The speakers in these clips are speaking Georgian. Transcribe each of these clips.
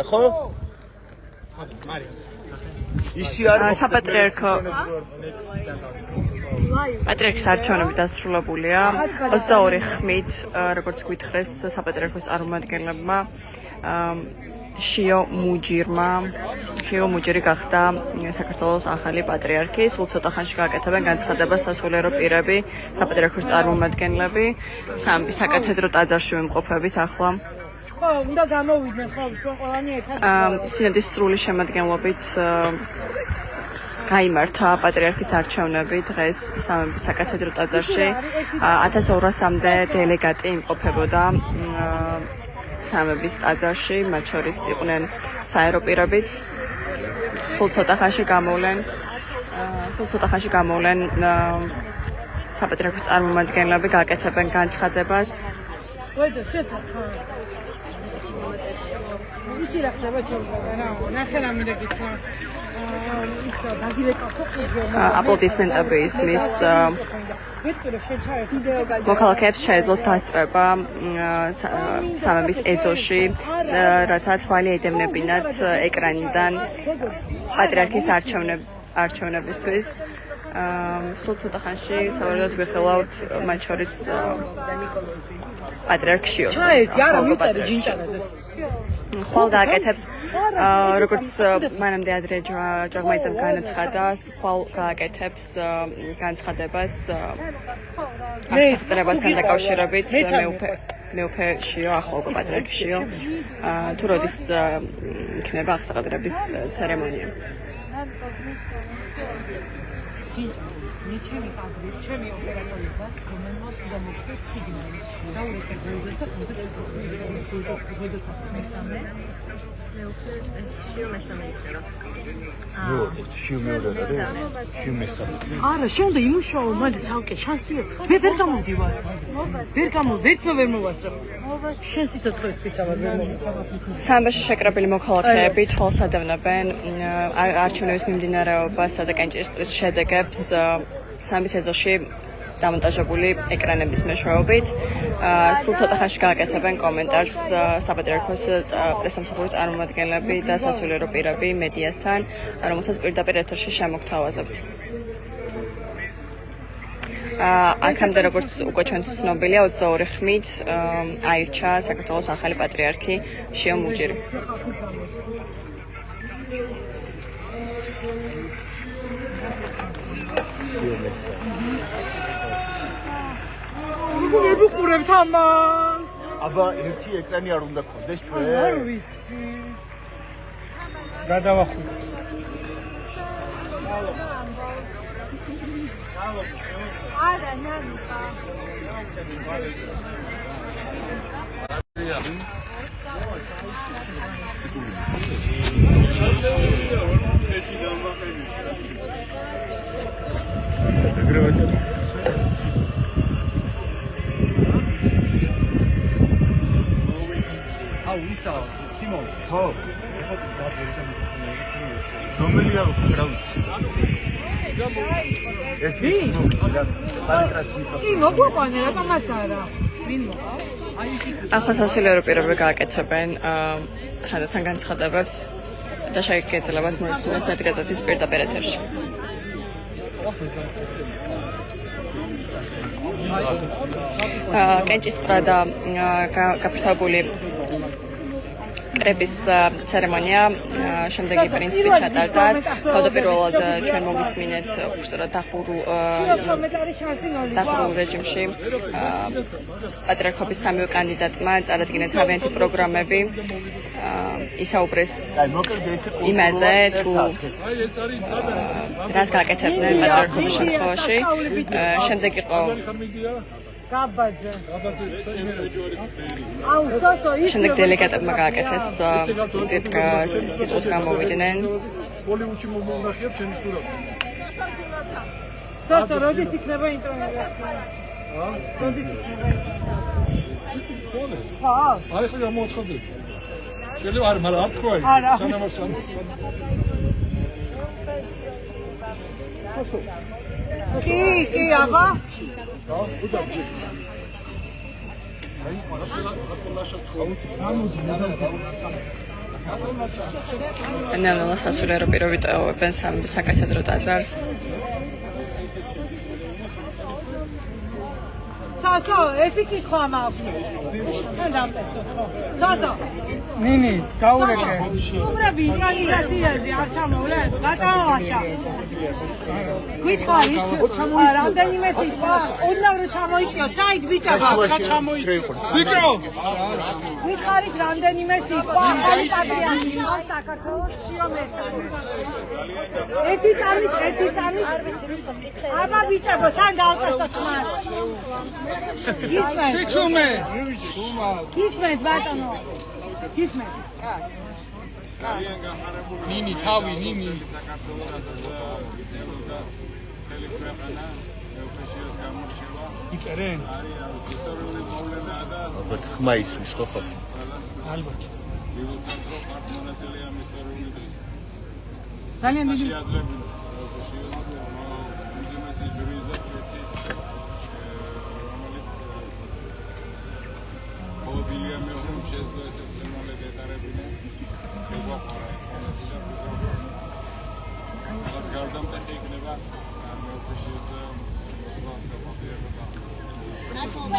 ხო? ისი არ საპატრიარქო პატრიარქის არჩევნები დასრულებულია 22 ხმით როგორც გვითხრეს საპატრიარქოს წარმომადგენლებმა შიო მუჯირი გახდა საქართველოს ახალი პატრიარქი. სულ ცოტა ხანში გააკეთებენ განცხადებას სასულიერო პირები, საპატრიარქოს წარმომადგენლები, სამი საკათედრო ტაძარში ვიმყოფებით ახლა. უნდა გამოვიდნენ ხო ჩვენ ყველანი ერთად. სინოდის სრული შემადგენლობით გაიმართა პატრიარქის არჩევნები დღეს სამების საკათედრო ტაძარში 1200-მდე დელეგატი იმყოფებოდა სამების ტაძარში, მათ შორის იყვნენ საერო პირებიც. სულ ცოტა ხანში გამოვლენ საპატრიარქოს წარმომადგენლები გააკეთებენ განცხადებას. ვიცი რა ხდება ჩვენგანა ნახე რა მინდა გითხრა აპლოდისმენტები ისმის მოქალაქეებს შეეძლოთ დასწრება სამების ეზოში რათა თვალი ედევნებინათ ეკრანიდან პატრიარქის არჩევნებისთვის სულ ცოტა ხანში სავარაუდოდ ვიხილავთ მათ შორის პატრიარქ შიოს ხვალ გააკეთებს როგორც მანამდე ადრე ჯაღმაიძემ განაცხადა ხვალ გააკეთებს განცხადებას აღსაყრებასთან დაკავშირებით მეუფე შიო ახლობა პატრიარქ შიო თუ როდის იქნება აღსაყრების ცერემონია Niçin kadri, çemi operatörüyle komendos zamokte signali. Davulete golde de suda golde tasmesame. Şiyo mesame ikdero. შიო მეორე შიო მესამე არა, შენდა იმუშაო, მანდ ცალკე შანსია. მე ვერ გამოვდივარ. ვერც ვერ მოვასწრებ. შენ სიცოცხლის სპეცა ვერ მოვასწრებ. სამბაში შეკრებილი მოქალაქეები თვალსადევნებენ არჩევნების მიმდინარეობასა და კენჭისყრის შედეგებს სამების ეზოში დამონტაჟებული ეკრანების მეშვეობით. სულ ცოტა ხანში გააკეთებენ კომენტარს საპატრიარქოს პრესამსახურის წარმომადგენლები და სასულიერო პირები მედიასთან, რომელსაც პირდაპირ ეთერში შემოგთავაზებთ. აქამდე როგორც უკვე ჩვენთვის ცნობილია 22 ხმით აირჩა საქართველოს ახალი პატრიარქი შიო მუჯირი. როგორ ვიყურებთ ამას? აბა ერთი ეკრანი არ უნდა გქონდეს ჩვენ? არ ვიცი. გადავახუროთ. არა, ნანიკა. ვისა სიმონ ხო რომელია რა ვიცი ერთი კი მოგვაყვანე რა გამაცარა ვინ მოყავს ახლა სასულიერო პირები გააკეთებენ ხანდახან განცხადებებს და შეგეძლებათ მოსულეთ ნეტგაზეთის პირდაპირ ეთერში. კენჭისყრა და გაფრთხილებული კრების ცერემონია შემდეგი პრინციპით ჩატარდა. თავდაპირველად ჩვენ მოვისმინეთ უშუალოდ დახურულ რეჟიმში პატრიარქობის სამივე კანდიდატმა წარადგინეთ თავიანთი პროგრამები. ისაუბრეს იმაზე თუ რას გააკეთებდნენ პატრიარქობის შემთხვევაში. შემდეგ იყო გაბაძე. აუ სოსო ის შემდეგ დელეგატებმა გააკეთეს სიტყვით გამოვიდნენ. ბოლივუდში მომნახიებ ჩემი სურათი. სოსო როდის იქნება ინტრონეზაცია? როდის იქნება ინტრონეზაცია? ხა? აი ხა გამოაცხადე. შეიძლება არ მაგრამ არ თქვა ის. სანამ არ სოსო. კი, აბა. ნელ-ნელა სასულიერო პირობები ტოვებენ საკათედრო ტაძარს. სასო, ერთი კითხვა მაქვს. მან დამტესო. სასო. ნინი, დაურეკე. უბრალოდ იტალიაში არ ჩამოვლე, გატოვაშა. გითხარი, რამდენიმე სიტყვა, ოდნავ ჩამოიწიო, საით ბიჭებო, ჩამოიწიო. ბიჭო! გითხარი, რამდენიმე სიტყვა, ახალი პატრიარქი საქართველოს შიომესარი. ერთი წამის. აბა ბიჭებო, თან დავწესოთ მას. Kismet ბატონო. Kismet. ნინი, თავი, ნინი. იწერენ. ალბათ ხმა ისმის ხო ხო? ალბათ. ძალიან დიდი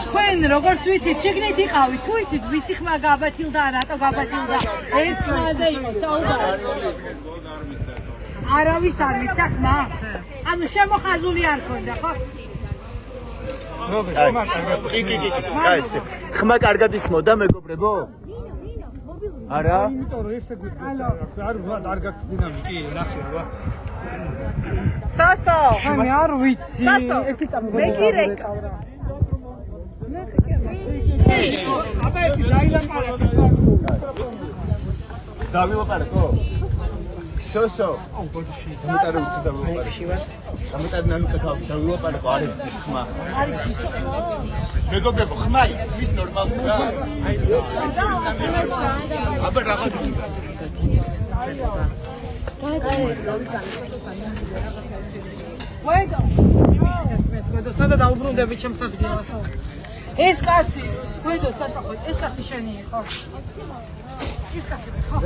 თქვენ როგორც ვიცით, შეგნით იყავით, თუ იცით, ვისი ხმა გაბათილდა, რატო გაბათილდა? ერთ ხმაზე იყო საუბარი. არავის არ მისცა ხმა? ანუ შემოხაზული არ ქონდა, ხო? კი. კაი, ხმა კარგად ისმოდა მეგობრებო? არა? იმიტომ რომ ესე გვიწყდა. არ გაქვს დინამიკი, ნახე რა. სასო. მე არ ვიცი. ერთი წამი. მე კი რეკ. აბა ერთი დაილაპარაკე. დავილაპარაკო? სოსო. დამეტარე უცი დავილაპარაკო. დამეტარე ნანიკა დავილაპარაკო არის ხმა. არის მეგობრებო, ხმა ისმის ნორმალურია? აბა რაღაც ვაიდო. მე დაუბრუნდები ჩემს ადგილას. ეს კაცი, ვაიდო, საწახო, ეს კაცი შენი იყო. ეს კაცი ხო?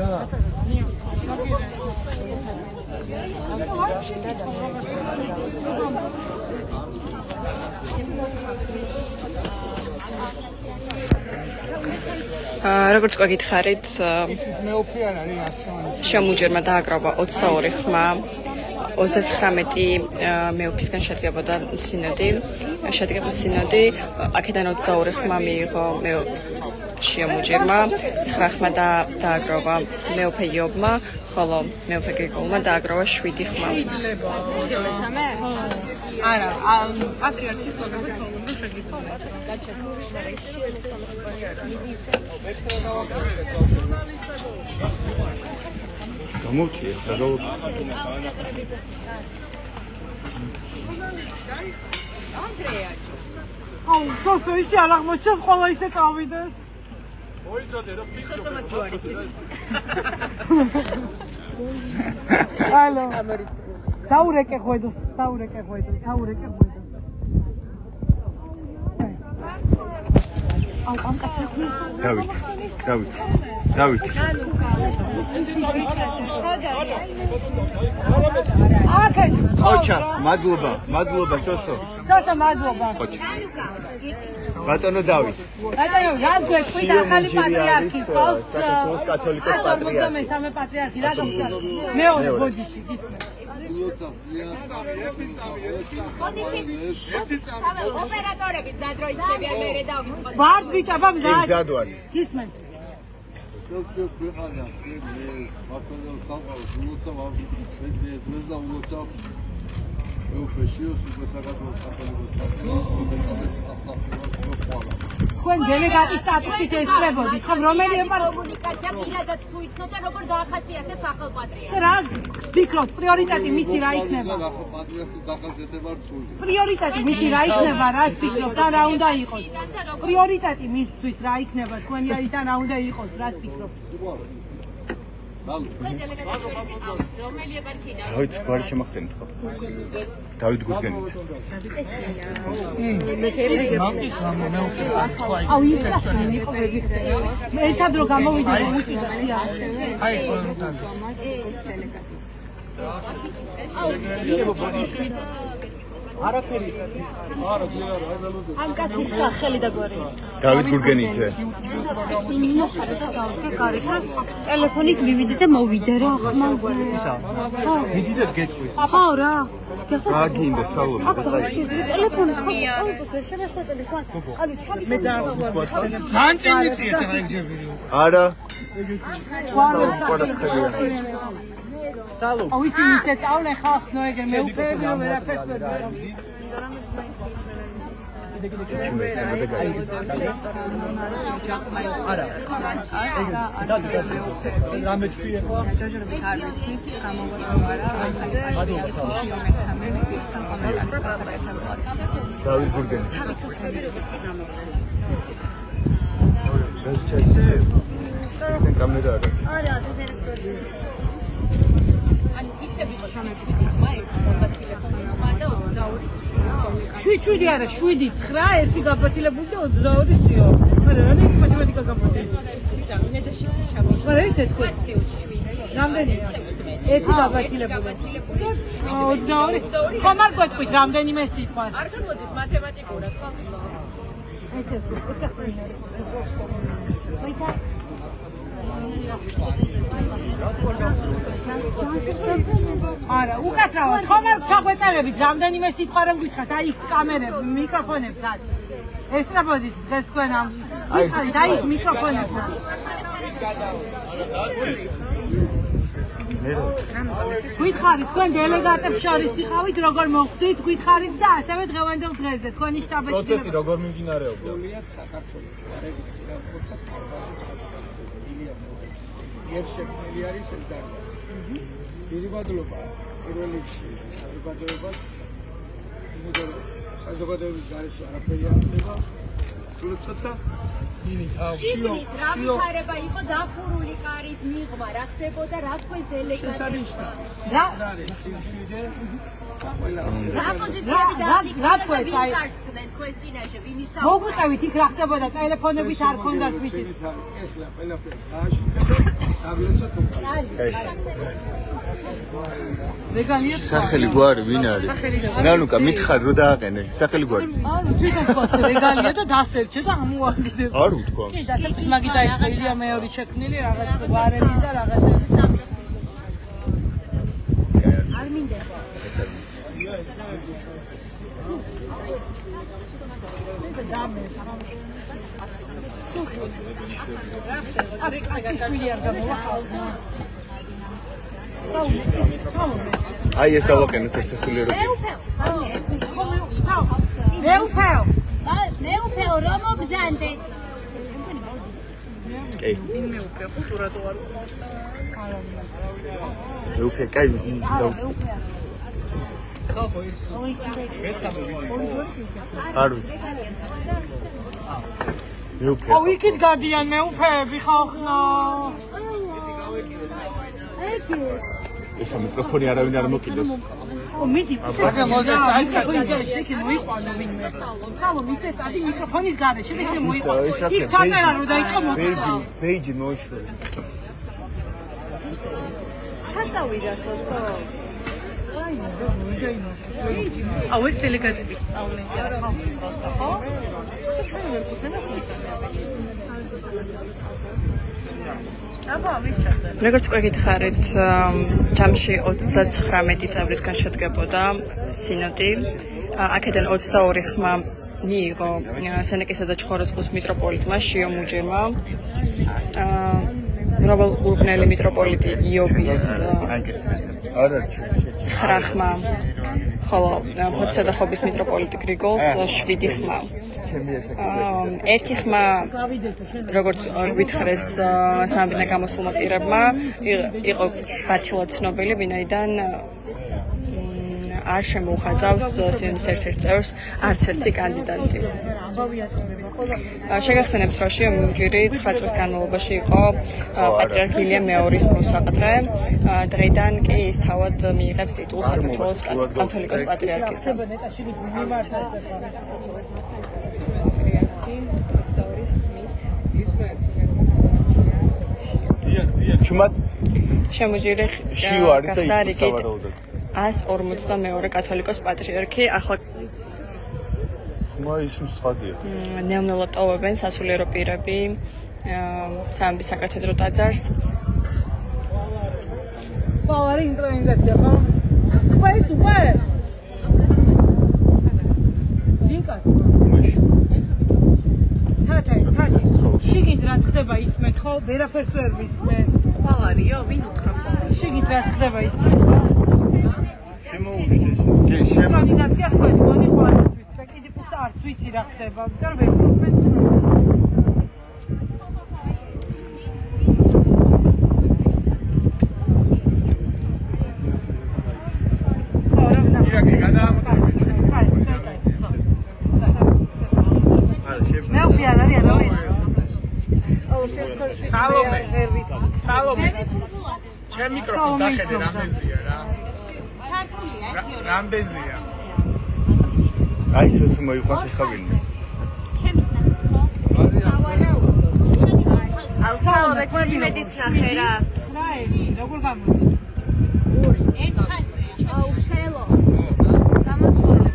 როგორც გითხარით, მეოფიან არის ასოანი. შემუჯერმა დააკრავა 22 ხმა. 39 მეოფისგან შედგებოდა სინოდი, აქედან 22 ხმა მიიღო შემუჯერმა, 9 ხმა დააკრავა მეოფე იობმა, ხოლო მეოფე გრიგოლმა დააკრავა 7 ხმა. არა, პატრიარქის თვალსაჩინო შეგიძლია. გამოვჭიე, დაგავ. აუ, სოსო ისე არ აღმოჩნდა, ყველა ისე წავიდეს. მოიწოდე რომ სოსომაც ვარიც ის. ალო. დაურეკე ხვედო. აუ, ამ კაცს ხვის. დავით. აკე. ხოჩა, მადლობა სოსო. სოსო, მადლობა. ხოჩა. ბატონო დავით. ბატონო, რას გვეკვით ახალი პატრიარქი ყავს? საქართველოს კათოლიკოს პატრიარქი. 43 პატრიარქი, რა გქონდა? მეორე ბოდიში გისმე. ოპერატორები მზადროისებიან მერე დავიწყოთ. ვარდ ბიჭა, ბამზად. მზად ვარ. გისმე. Все ქვეყანა შეგვიძლია მართალია სამყარო გულოცავ ეს და ულოცავ ეუფეშიოს უკასაკათოს კათოლიკოს პატრიარქოს თქვენ დელეგატის სტატუსით ესწრებოდით, ხომ რომელი კომუნიკაცია პირადად თუ იცნობდა როგორ დაახასიათებთ ახალ პატრიარქს. რა ვფიქრობთ, პრიორიტეტი მისი რა იქნება? ახალ პატრიარქის დახასიათება რთული. პრიორიტეტი მისი რა იქნება? რას ფიქრობთ? და რა უნდა იყოს? პრიორიტეტი მისთვის რა იქნება? თქვენი არიდან რა უნდა იყოს? რას ფიქრობთ? რომელი ეპარქია? დავით გვარი შემახსენეთ ხო? დავით გურგენიძე. აუ ის კაცი იყო მე ერთად რო გამოვიდა მუსიკა აი ხო ამ კაცის სახელი და გვარი დავით გურგენიძე. ტელეფონით მივიდე და მოვიდე რა ხმაზე ისა მიდიდებ გეტყვი ხო რა გააგინდა სალომე და წაი. ტელეფონით შემეხტელი ხო ანუ ჩამი მე ძალიან წინიწიეთ რა იგჯები არა. ყურადღებია. სალო აუ ისინი ისე წავლენ ხალხნო ეგე მე უფეები რომ ვერაფერს ვერ დავით გურგენიძე. კამერა არა. არა, ანუ ისე ვიყო ჩამების ხმა ერთი გაბათილებული და 22 7 არა 7-9 ერთი გაბათილებული და 22 სიო მაგრამ რა είναι მათემატიკა გაბათილებული მედაში ჩამოვა მაგრამ ეს ეცქეს 7 რამდენი ერთი გაბათილებული 22 ხომ არ გვეთქვით რამდენიმე სიტყვას არ გამოდის მათემატიკურად ხო ეს კაცი არა, უკაცრავად, ხომ არ ჩაგვეტარებით რამდენიმე სიტყვა რომ გითხრათ, აი კამერები, მიკროფონებთან. ესწრებოდით დღეს თქვენ ამ. აი მიკროფონებთან. გითხარით თქვენ დელეგატებს შორის იყავით, როგორ მოხვდით, გითხარით და ასევე დღევანდელ დღეზე თქვენი შტაბის პროცესი როგორ მიმდინარეობდა? შექმნილი არის ეს დარგი. პირობადობა პირველ რიგში საზოგადოებას იმიტომ რომ საზოგადოების გარეშე არაფერი არ ხდება. სულეცად და რავითარება იყო დახურული კარის მიღმა, რა ხდებოდა, რა თქვენს დელეგატებს. რა არის სიმშვიდე რა პოზიციები რა თქვენს აი თქვენს წინაშე ვინის მოგვიყევით იქ რა ხდებოდა ტელეფონებით არ ქონდათ ვიცით. ესლა ყველაფერი გააშუქეთ და აღიაროთ რეგალია სახელი გვარი ვინ არის? ნანუკა მითხარ რო დააყენე სახელი გვარი. ანუ თვითონ თქვა რეგალია და დასერჩე და ამოაგდებ. არ უთქვა. კი დასერჩე მაგი დაიწყე ილია მეორე შექმნილი რაღაც გვარების და რაღაცების. არ მინდა. აი ეს დავაყენოთ ეს სასულიერო. მეუფეო რომ მოგზანდე კი. მეუფე ხურადო არ მეუფე კაი ხალხო ის მესამე არ ვიცი. მეუფე. აუ იქით გადიან მეუფეები ხალხნა. ეხა მიკროფონი არავინ არ მოკიდოს. ო მიდი ისე მოდას აი კაცი მოიყვანო ვინმე. სალო ისე სადი მიკროფონის გარეშე და მოიყვანო. იქ ჩაწერა რომ დაიწყო მოხდა. ბეიჯი მოიშვე. საწავიდა სოსო აუ ეს დელეგატები სწავლენ ხო? ჩვენ ვერ გვქონდა როგორც გვეკითხარით, ჯამში 39 წევრისგან შედგებოდა სინოდი. აქედან 22 ხმა მიიღო სენეკისა და ჩხოროწყუს მიტროპოლიტმა შიო მუჯირმა. მრავალ ურბნელი მიტროპოლიტი იობის 9 ხმა, ხოლო ფოთისა და ხობის მიტროპოლიტი გრიგოლს 7 ხმა. ერთი ხმა როგორც გვითხრეს სამბინა გამოსულმა პირებმა იყო ბათილად ცნობილი, ვინაიდან არ შემოუხაზავს სინოდის ერთ-ერთ წევრს არც ერთი კანდიდატი. შეგახსენებთ, რომ შემოჯირი 9 წლის განმავლობაში იყო პატრიარქ ილიამ მეორის მოსაყდრე. დღეიდან კი ის თავად მიიღებს ტიტულს საქართველოს კათოლიკოს პატრიარქისა. შემოჯირი გახდა რიგით 152 კათოლიკოს პატრიარქი. ახლა ის მსხადია. ნევნელად ტოვებენ სასულიერო პირები სამების საკათედრო ტაძარს. Power introducția, ha? Păi super! Vincați! Tati, შიგით რაც ხდება ისმენ ხო? ვერაფერს ვერ ვისმენ. ხვალარიო, ვინ უთხრა? შიგით რაც ხდება ისმენ ხო? შემოუშლის. კი, ინტროდუქცია ხდება, გონი ხვალართვის. და კიდე ფუძა არც ვიცი რა ხდება, და ვერ ვისმენ. Salome. Ჩემ მიკროფონს დახედე რამდენზეა რა. რამდენზეა. აი ეს მოიყვანს ხავინეს. აუ სალომე, ჩემი მედიც ნახე რა. როგორ გამოდის? აუ შელო. გამოცვალე.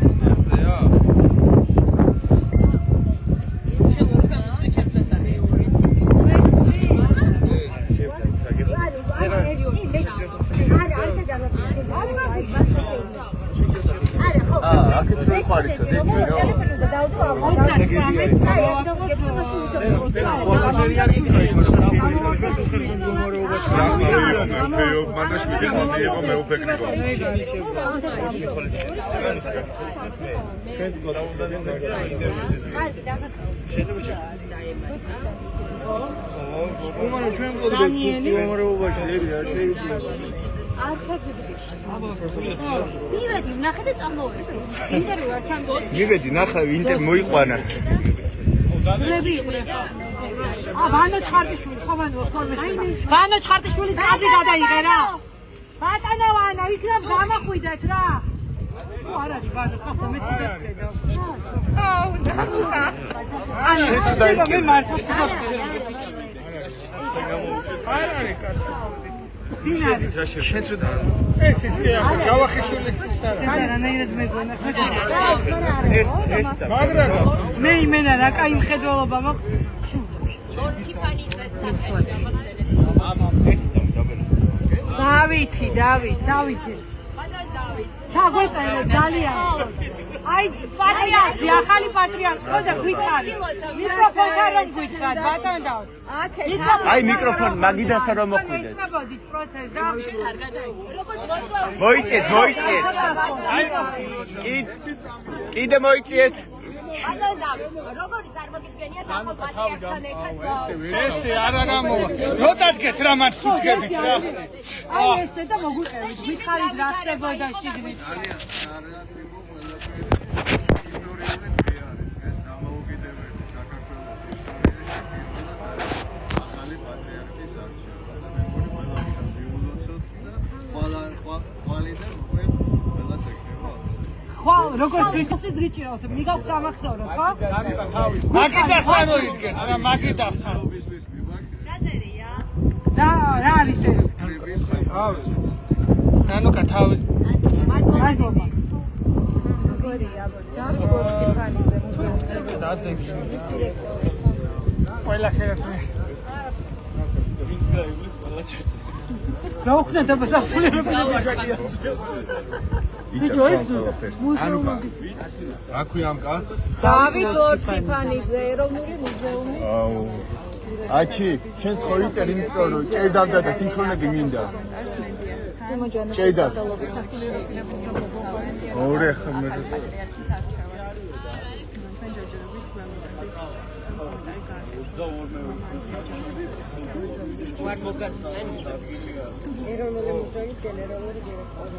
მივედი, ნახე და წამოვედი. ინტერვიუ არ ჩამოვედი. მივედი, ნახე, ინტერ მოიყვანა. ვლები იყურება. ვანო ჩხარტიშვილი, ხო ვანო ჩხარტიშვილის კადი გადაიღე რა. ბატონო ვანო, იქნებ გამახვიდეთ რა. არ არის ვანო, ხო მეც დაგხედავ. აუ, დაუხა. ანუ მე მართლა ცოტა. არ არის კაცი. შენც ეს ისია ჯავახიშვილის სისტემა. რანაირად მეგონა. მაგრამ მე იმენა რა კაი მხედველობა მაქვს. დავითი. ჩაგვეწერე ძალიან. აი პატრიარქი, ახალი პატრიარქი, ხო და გითხარი. მიკროფონთან რომ გითხარ, ბატონო დავით. აი მიკროფონ მაგიდასთან რომ მოხვიდეთ. ისმებოდით პროცესს და მოიწიეთ. კიდე მოიწიეთ. ბატონო დავით, როგორი წარმოგიდგენია დახო პატრიარქთან ერთად? ესე არა გამოვა. როტადგეთ რა მათ სუდგებით რა. აი ესე და მოგვიყევით, გითხარით რა ხდებოდა შიგნით. როგორც ვიცით გიჭიროთ, მიგაქვს ამახსოვროთ, ხო? მაგიდასთან ოიდგეთ რა, მაგიდასთან. დაძერია. რა არის ეს? ნანუკა თავი. მადლობა. როგორია, დავიგორდი ფანიზე მუზეუმში. დადეგს. ყველა ხერხი. ვინც გაიგლის ყველა ჩერწა. რა უხდეთ აბა სასულიერო პირები. იცი ეს მუზეუმის რა ქვია ამ კაცს? დავით ლორთქიფანიძე, ეროვნული მუზეუმის. აუ. აჩი, შენს ხო იწერ იმიტომ რომ ჭედავდა და სინქრონები მინდა. სიმოჯანა ჭედავ. სახელობის სასულიერო პირების. ორე ხმე. პატრიარქის არჩევას. ჩვენ ჯოჯოებით გვემოდებით. ვარ მოგაცნენ ეროვნული მუზეუმის გენერალური დირექტორი.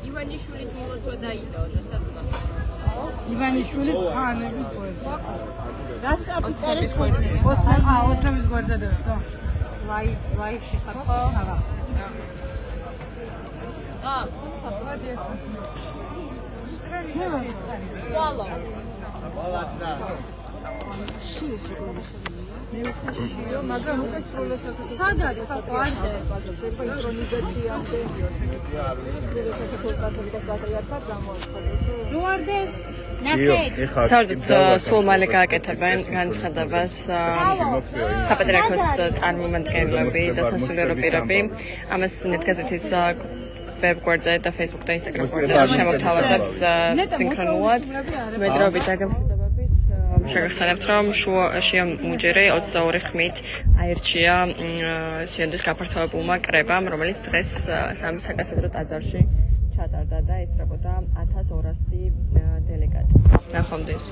ივანიშვილის მილოცვა დაიდო და საკუთარ ივანიშვილის ფანების გვერდზე. ოცნების გვერდზე. 20 გვერდზე დევს. ლაივში ხარ ხო? ვალო მაგრამ უკვე სრულად სად არის ხო ყვარდე ინტრონიზაციამდე საქართველოს პატრიარქატ გამოაცხადეს ნუ არდეს საერთოდ სულ მალე გააკეთებენ განცხადებას საპატრიარქოს წარმომადგენლები და სასულიერო პირები. ამას ნეტგაზეთის ვებგვერდზე და Facebook და Instagram გვერდზე შემოთავაზებთ სინქრონულად. მედროებით დაგემშვიდობებით შეგახსენებთ, რომ შია მუჯერი 22 ხმით აირჩია სინოდის გაფართოებულმა კრებამ, რომელიც დღეს სამი საკათედრო ტაძარში ჩატარდა და ესწრებოდა 1200 დელეგატი. ნახვამდის.